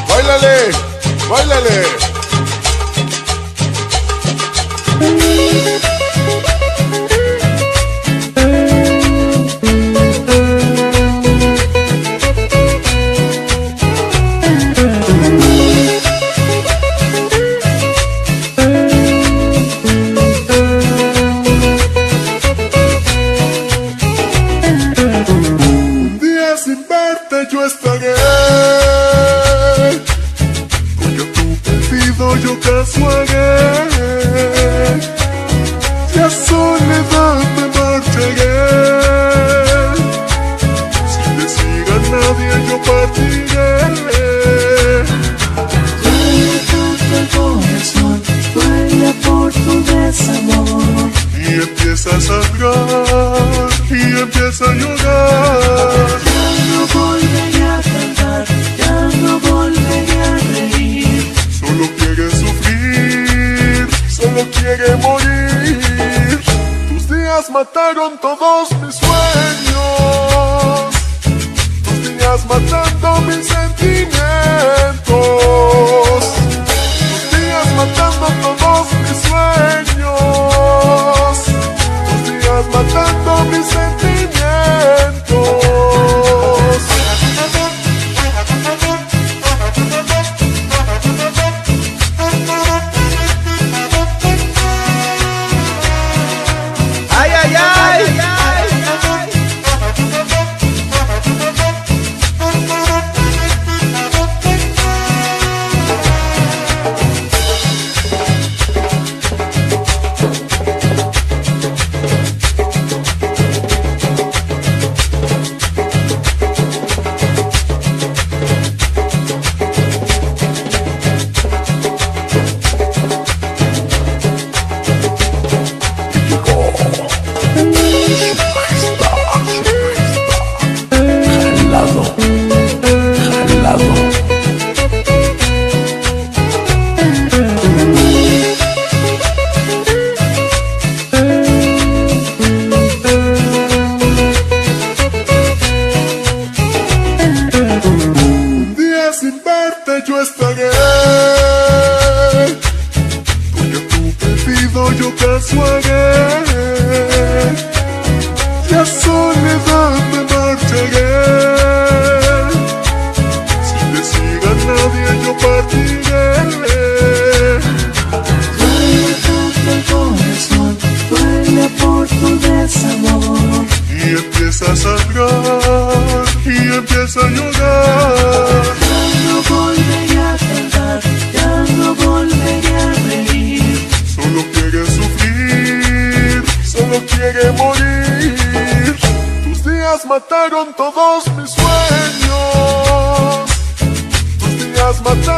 ¡Báilale! ¡Báilale! Un día sin verte yo estaré, porque a tu pedido yo caso haré. Y a soledad me marcharé, sin decir a nadie yo partiré. El corazón duele por tu desamor, Y empieza a sangrar, y empieza a llorar. ya no volveré a cantar, ya no volveré a reír. Solo quiere sufrir, solo quiere morir. Tus días mataron todos mis sueños, tus días matando mis sentimientos, tus días matando todos mis sueños, tus días matando mis sentimientos. ¡Ay, ay, ay! Un día sin verte yo estaré, porque a tu pedido yo caso haré. Y a soledad me marcharé, sin decir a nadie yo partiré. Duele tanto el corazón, duele por tu desamor, Y empieza a sangrar, y empieza a llorar. ya no volveré a cantar, ya no volveré a reír. Solo quiere sufrir, solo quiere morir. Tus días mataron todos mis sueños, tus días mataron